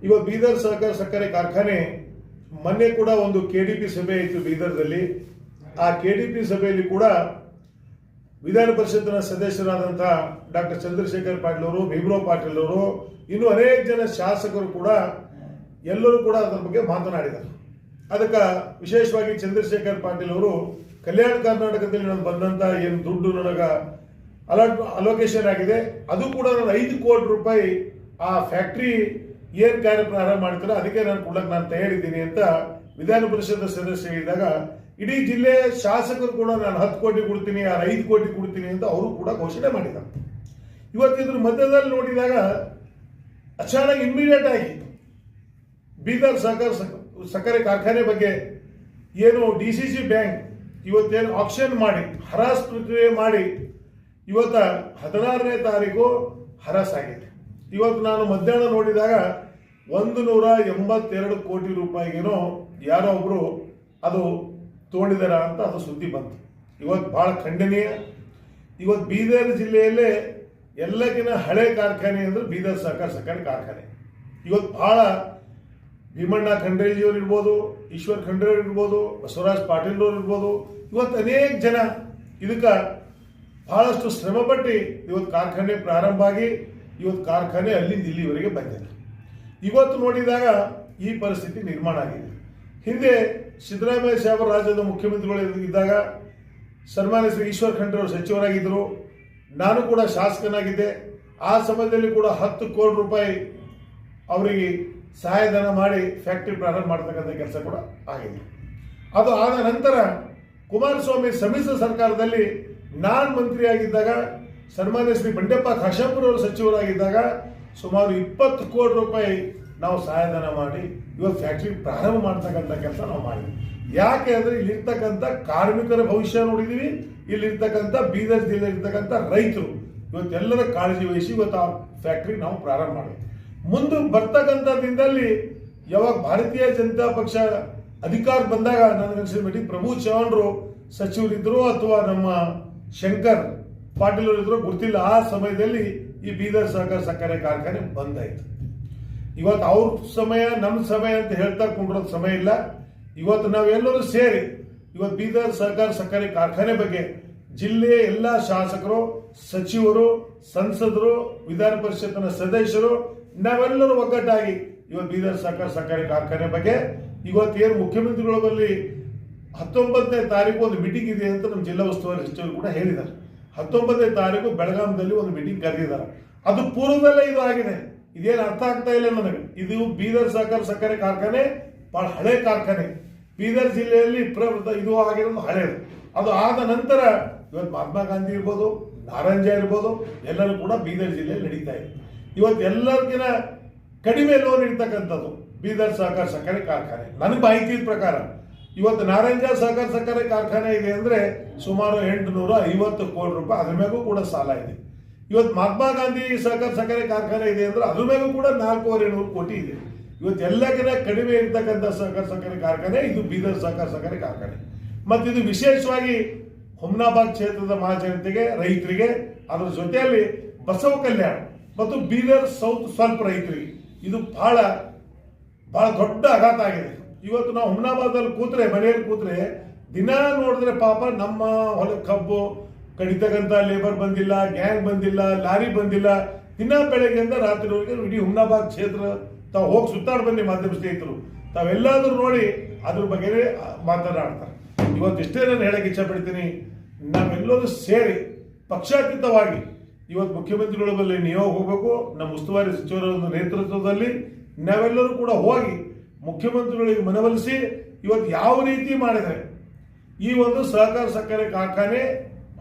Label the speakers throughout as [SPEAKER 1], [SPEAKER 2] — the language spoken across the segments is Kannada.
[SPEAKER 1] ಇವತ್ತು ಬೀದರ್ ಸಹಕಾರ ಸಕ್ಕರೆ ಕಾರ್ಖಾನೆ ಮೊನ್ನೆ ಕೂಡ ಒಂದು ಕೆಡಿಪಿ ಸಭೆ ಇತ್ತು ಬೀದರ್ದಲ್ಲಿ. ಆ ಕೆಡಿಪಿ ಸಭೆಯಲ್ಲಿ ಕೂಡ ವಿಧಾನ ಪರಿಷತ್ತಿನ ಸದಸ್ಯರಾದಂತಹ ಡಾಕ್ಟರ್ ಚಂದ್ರಶೇಖರ್ ಪಾಟೀಲ್ ಅವರು, ಭೀಮರಾವ್ ಪಾಟೀಲ್ ಅವರು, ಇನ್ನು ಅನೇಕ ಜನ ಶಾಸಕರು ಕೂಡ ಎಲ್ಲರೂ ಕೂಡ ಅದರ ಬಗ್ಗೆ ಮಾತನಾಡಿದರು. ಅದಕ್ಕೆ ವಿಶೇಷವಾಗಿ ಚಂದ್ರಶೇಖರ್ ಪಾಟೀಲ್ ಅವರು ಕಲ್ಯಾಣ ಕರ್ನಾಟಕದಲ್ಲಿ ನಾನು ಬಂದಂತ ಏನು ದುಡ್ಡು ನನಗೆ ಅಲೋಕೇಶನ್ ಆಗಿದೆ, ಅದು ಕೂಡ ನಾನು 5 ಕೋಟಿ ರೂಪಾಯಿ ಆ ಫ್ಯಾಕ್ಟ್ರಿ ಏನ್ ಕಾರ್ಯ ಪ್ರಾರಂಭ ಮಾಡ್ತಾರೆ ಅದಕ್ಕೆ ನಾನು ಕೊಡಕ್ಕೆ ನಾನು ತಯಾರಿದ್ದೀನಿ ಅಂತ ವಿಧಾನ ಪರಿಷತ್ ಸದಸ್ಯ ಹೇಳಿದಾಗ ಇಡೀ ಜಿಲ್ಲೆ ಶಾಸಕರು ಕೂಡ ನಾನು 10 ಕೋಟಿ ಕೊಡ್ತೀನಿ, 5 ಕೋಟಿ ಕೊಡ್ತೀನಿ ಅಂತ ಅವರು ಕೂಡ ಘೋಷಣೆ ಮಾಡಿದ್ದಾರೆ. ಇವತ್ತಿದ್ರ ಮಧ್ಯದಲ್ಲಿ ನೋಡಿದಾಗ ಅಚಾನಕ್ ಇಮ್ಮಿಡಿಯೇಟ್ ಆಗಿ ಬೀದರ್ ಸಕ್ಕರೆ ಕಾರ್ಖಾನೆ ಬಗ್ಗೆ ಏನು DCC ಬ್ಯಾಂಕ್ ಇವತ್ತೇನು ಆಕ್ಷನ್ ಮಾಡಿ ಹರಾಸ್ ಪ್ರಕ್ರಿಯೆ ಮಾಡಿ ಇವತ್ತ 16ನೇ ತಾರೀಕು ಹರಾಸ್ ಆಗಿದೆ. ಇವತ್ತು ನಾನು ಮಧ್ಯಾಹ್ನ ನೋಡಿದಾಗ 182 ಕೋಟಿ ರೂಪಾಯಿಗೇನೋ ಯಾರೋ ಒಬ್ರು ಅದು ತಗೊಂಡಿದಾರ ಅಂತ ಅದು ಸುದ್ದಿ ಬಂತು. ಇವತ್ತು ಬಹಳ ಖಂಡನೀಯ. ಇವತ್ತು ಬೀದರ್ ಜಿಲ್ಲೆಯಲ್ಲೇ ಎಲ್ಲಕ್ಕಿಂತ ಹಳೆ ಕಾರ್ಖಾನೆ ಅಂದ್ರೆ ಬೀದರ್ ಸಹಕಾರ ಸಕ್ಕರೆ ಕಾರ್ಖಾನೆ. ಇವತ್ತು ಬಹಳ ಭೀಮಣ್ಣ ಖಂಡ್ರೇಜಿಯವರು ಇರ್ಬೋದು, ಈಶ್ವರ್ ಖಂಡ್ರೆ ಇರ್ಬೋದು, ಬಸವರಾಜ್ ಪಾಟೀಲ್ ಅವರು ಇರ್ಬೋದು, ಇವತ್ತು ಅನೇಕ ಜನ ಇದಕ್ಕೆ ಬಹಳಷ್ಟು ಶ್ರಮಪಟ್ಟು ಇವತ್ತು ಕಾರ್ಖಾನೆ ಪ್ರಾರಂಭ ಆಗಿ ಇವತ್ತು ಕಾರ್ಖಾನೆ ಅಲ್ಲಿಂದ ಇಲ್ಲಿವರೆಗೆ ಬಂದಿದೆ. ಇವತ್ತು ನೋಡಿದಾಗ ಈ ಪರಿಸ್ಥಿತಿ ನಿರ್ಮಾಣ ಆಗಿದೆ. ಹಿಂದೆ ಸಿದ್ದರಾಮಯ್ಯ ಸಾಹೇಬರು ರಾಜ್ಯದ ಮುಖ್ಯಮಂತ್ರಿಗಳು ಇದ್ದಾಗ ಸನ್ಮಾನ್ಯ ಶ್ರೀ ಈಶ್ವರ್ ಖಂಡ್ರೆ ಅವರು ಸಚಿವರಾಗಿದ್ದರು, ನಾನು ಕೂಡ ಶಾಸಕನಾಗಿದ್ದೆ. ಆ ಸಮಯದಲ್ಲಿ ಕೂಡ 10 ಕೋಟಿ ರೂಪಾಯಿ ಅವರಿಗೆ ಸಹಾಯಧನ ಮಾಡಿ ಫ್ಯಾಕ್ಟರಿ ಪ್ರಾರಂಭ ಮಾಡ್ತಕ್ಕಂಥ ಕೆಲಸ ಕೂಡ ಆಗಿದೆ. ಅದು ಆದ ನಂತರ ಕುಮಾರಸ್ವಾಮಿ ಸಮ್ಮಿಶ್ರ ಸರ್ಕಾರದಲ್ಲಿ ನಾನು ಮಂತ್ರಿಯಾಗಿದ್ದಾಗ ಸನ್ಮಾನ್ಯ ಶ್ರೀ ಬಂಡೆಪ್ಪ ಖಾಶೆಂಪುರ ಅವರು ಸಚಿವರಾಗಿದ್ದಾಗ ಸುಮಾರು 20 ಕೋಟಿ ರೂಪಾಯಿ ನಾವು ಸಹಾಯಧನ ಮಾಡಿ ಇವತ್ತು ಫ್ಯಾಕ್ಟ್ರಿ ಪ್ರಾರಂಭ ಮಾಡ್ತಕ್ಕಂಥ ಕೆಲಸ ನಾವು ಮಾಡಿದ್ವಿ. ಯಾಕೆ ಅಂದರೆ ಇಲ್ಲಿರ್ತಕ್ಕಂಥ ಕಾರ್ಮಿಕರ ಭವಿಷ್ಯ ನೋಡಿದೀವಿ, ಇಲ್ಲಿರ್ತಕ್ಕಂಥ ಬೀದರ್ ಜಿಲ್ಲೆ ಇರ್ತಕ್ಕಂಥ ರೈತರು ಇವತ್ತೆಲ್ಲರ ಕಾಳಜಿ ವಹಿಸಿ ಇವತ್ತು ಆ ಫ್ಯಾಕ್ಟ್ರಿ ನಾವು ಪ್ರಾರಂಭ ಮಾಡಿದ್ವಿ. ಮುಂದೆ ಬರ್ತಕ್ಕಂಥ ದಿನದಲ್ಲಿ ಯಾವಾಗ ಭಾರತೀಯ ಜನತಾ ಪಕ್ಷ ಅಧಿಕಾರ ಬಂದಾಗ ನನಗನ್ಸಿದ ಮಟ್ಟಿಗೆ ಪ್ರಭು ಚವ್ಹಾಣ್ರು ಸಚಿವರಿದ್ರು ಅಥವಾ ನಮ್ಮ ಶಂಕರ್ ಪಾಟೀಲ್ ಅವರಿದ್ರು ಗೊತ್ತಿಲ್ಲ. ಆ ಸಮಯದಲ್ಲಿ ಈ ಬೀದರ್ ಸಹಕಾರ ಸಕ್ಕರೆ ಕಾರ್ಖಾನೆ ಬಂದಾಯ್ತು. ಇವತ್ತು ಅವ್ರ ಸಮಯ ನಮ್ಮ ಸಮಯ ಅಂತ ಹೇಳ್ತಾ ಕೊಂಡಿರೋದು ಸಮಯ ಇಲ್ಲ. ಇವತ್ತು ನಾವೆಲ್ಲರೂ ಸೇರಿ ಇವತ್ತು ಬೀದರ್ ಸಹಕಾರ ಸಕ್ಕರೆ ಕಾರ್ಖಾನೆ ಬಗ್ಗೆ ಜಿಲ್ಲೆಯ ಎಲ್ಲ ಶಾಸಕರು, ಸಚಿವರು, ಸಂಸದರು, ವಿಧಾನ ಪರಿಷತ್ತಿನ ಸದಸ್ಯರು ನಾವೆಲ್ಲರೂ ಒಗ್ಗಟ್ಟಾಗಿ ಇವತ್ತು ಬೀದರ್ ಸಹಕಾರ ಸಕ್ಕರೆ ಕಾರ್ಖಾನೆ ಬಗ್ಗೆ ಇವತ್ತೇನು ಮುಖ್ಯಮಂತ್ರಿಗಳ ಬಳಿ 19ನೇ ತಾರೀಕು ಒಂದು ಮೀಟಿಂಗ್ ಇದೆ ಅಂತ ನಮ್ಮ ಜಿಲ್ಲಾ ಉಸ್ತುವಾರಿ ಸಚಿವರು ಕೂಡ ಹೇಳಿದ್ದಾರೆ. 19ನೇ ತಾರೀಕು ಬೆಳಗಾಂದಲ್ಲಿ ಒಂದು ಮೀಟಿಂಗ್ ಕರೆದಿದ್ದಾರೆ. ಅದು ಪೂರ್ವದಲ್ಲೇ ಇದು ಆಗಿದೆ. ಇದೇನು ಅರ್ಥ ಆಗ್ತಾ ಇಲ್ಲ ನನಗೆ. ಇದು ಬೀದರ್ ಸಹಕಾರ ಸಕ್ಕರೆ ಕಾರ್ಖಾನೆ ಬಹಳ ಹಳೆ ಕಾರ್ಖಾನೆ. ಬೀದರ್ ಜಿಲ್ಲೆಯಲ್ಲಿ ಇದು ಆಗಿರೋದು ಹಳೆಯದು. ಅದು ಆದ ನಂತರ ಇವತ್ತು ಮಹಾತ್ಮ ಗಾಂಧಿ ಇರ್ಬೋದು, ನಾರಂಜ ಇರ್ಬೋದು, ಎಲ್ಲರೂ ಕೂಡ ಬೀದರ್ ಜಿಲ್ಲೆಯಲ್ಲಿ ನಡೀತಾ ಇದೆ. ಇವತ್ತು ಎಲ್ಲರಿಗಿನ ಕಡಿಮೆ ಲೋನ್ ಇರ್ತಕ್ಕಂಥದ್ದು ಬೀದರ್ ಸಹಕಾರ ಸಕ್ಕರೆ ಕಾರ್ಖಾನೆ. ನನಗೆ ಮಾಹಿತಿ ಪ್ರಕಾರ ಇವತ್ತು ನಾರಂಜ ಸಹಕಾರ ಸಕ್ಕರೆ ಕಾರ್ಖಾನೆ ಇದೆ ಅಂದ್ರೆ ಸುಮಾರು 850 ಕೋಟಿ ರೂಪಾಯಿ, ಅದ್ರ ಮೇಗೂ ಕೂಡ ಸಾಲ ಇದೆ. ಇವತ್ತು ಮಹಾತ್ಮ ಗಾಂಧಿ ಸಹಕಾರ ಸಕ್ಕರೆ ಕಾರ್ಖಾನೆ ಇದೆ ಅಂದ್ರೆ ಅದ್ರ ಮೇಗೂ ಕೂಡ 400 ಕೋಟಿ ಇದೆ. ಇವತ್ತು ಎಲ್ಲಕ್ಕಿಂತ ಕಡಿಮೆ ಇರ್ತಕ್ಕಂಥ ಸಹಕಾರ ಸಕ್ಕರೆ ಕಾರ್ಖಾನೆ ಇದು ಬೀದರ್ ಸಹಕಾರ ಸಕ್ಕರೆ ಕಾರ್ಖಾನೆ. ಮತ್ತು ಇದು ವಿಶೇಷವಾಗಿ ಹುಮ್ನಾಬಾದ್ ಕ್ಷೇತ್ರದ ಮಹಾಜನತೆಗೆ, ರೈತರಿಗೆ, ಅದರ ಜೊತೆಯಲ್ಲಿ ಬಸವ ಕಲ್ಯಾಣ ಮತ್ತು ಬೀದರ್ ಸೌತ್ ಸ್ವಲ್ಪ ರೈತರಿಗೆ ಇದು ಬಹಳ ಬಹಳ ದೊಡ್ಡ ಆಘಾತ ಆಗಿದೆ. ಇವತ್ತು ನಾವು ಹುಮ್ನಾಬಾದಲ್ಲಿ ಕೂತ್ರೆ, ಮನೆಯಲ್ಲಿ ಕೂತ್ರೆ ದಿನ ನೋಡಿದ್ರೆ ಪಾಪ ನಮ್ಮ ಹೊಲಕ್ಕೆ ಕಬ್ಬು ಕಡಿತಕ್ಕಂಥ ಲೇಬರ್ ಬಂದಿಲ್ಲ, ಗ್ಯಾಂಗ್ ಬಂದಿಲ್ಲ, ಲಾರಿ ಬಂದಿಲ್ಲ. ದಿನ ಬೆಳಗ್ಗೆಯಿಂದ ರಾತ್ರಿವರೆಗೆ ಇಡೀ ಹುಮ್ನಾಬಾದ್ ಕ್ಷೇತ್ರ ತಾವು ಹೋಗಿ ಸುತ್ತಾಡಿ ಬನ್ನಿ ಮಾಧ್ಯಮ ಸ್ನೇಹಿತರು, ತಾವೆಲ್ಲಾದ್ರೂ ನೋಡಿ ಅದ್ರ ಬಗ್ಗೆ ಮಾತನಾಡ್ತಾರೆ. ಇವತ್ತಿಷ್ಟೇ ನಾನು ಹೇಳಕ್ಕೆ ಇಚ್ಛಪಡ್ತೀನಿ, ನಾವೆಲ್ಲರೂ ಸೇರಿ ಪಕ್ಷಾತೀತವಾಗಿ ಇವತ್ತು ಮುಖ್ಯಮಂತ್ರಿಗಳ ಬಳಿ ನಿಯೋಗ ಹೋಗಬೇಕು. ನಮ್ಮ ಉಸ್ತುವಾರಿ ಸಚಿವರ ಒಂದು ನೇತೃತ್ವದಲ್ಲಿ ನಾವೆಲ್ಲರೂ ಕೂಡ ಹೋಗಿ ಮುಖ್ಯಮಂತ್ರಿಗಳಿಗೆ ಮನವೊಲಿಸಿ ಇವತ್ತು ಯಾವ ರೀತಿ ಮಾಡಿದರೆ ಈ ಒಂದು ಸಹಕಾರ ಸಕ್ಕರೆ ಕಾರ್ಖಾನೆ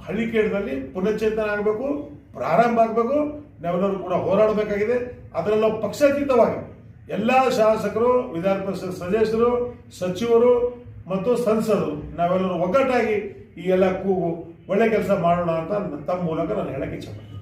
[SPEAKER 1] ಹಳ್ಳಿಕೇಡದಲ್ಲಿ ಪುನಶ್ಚೇತನ ಆಗಬೇಕು, ಪ್ರಾರಂಭ ಆಗಬೇಕು. ನಾವೆಲ್ಲರೂ ಕೂಡ ಹೋರಾಡಬೇಕಾಗಿದೆ. ಅದರಲ್ಲೂ ಪಕ್ಷಾತೀತವಾಗಿ ಎಲ್ಲ ಶಾಸಕರು, ವಿಧಾನ ಪರಿಷತ್ ಸದಸ್ಯರು, ಸಚಿವರು ಮತ್ತು ಸಂಸದರು ನಾವೆಲ್ಲರೂ ಒಗ್ಗಟ್ಟಾಗಿ ಈ ಎಲ್ಲ ಕೂಗು ಒಳ್ಳೆ ಕೆಲಸ ಮಾಡೋಣ ಅಂತ ತಮ್ಮ ಮೂಲಕ ನಾನು ಹೇಳಕ್ಕೆ ಇಚ್ಛಪಡ್ತೀನಿ.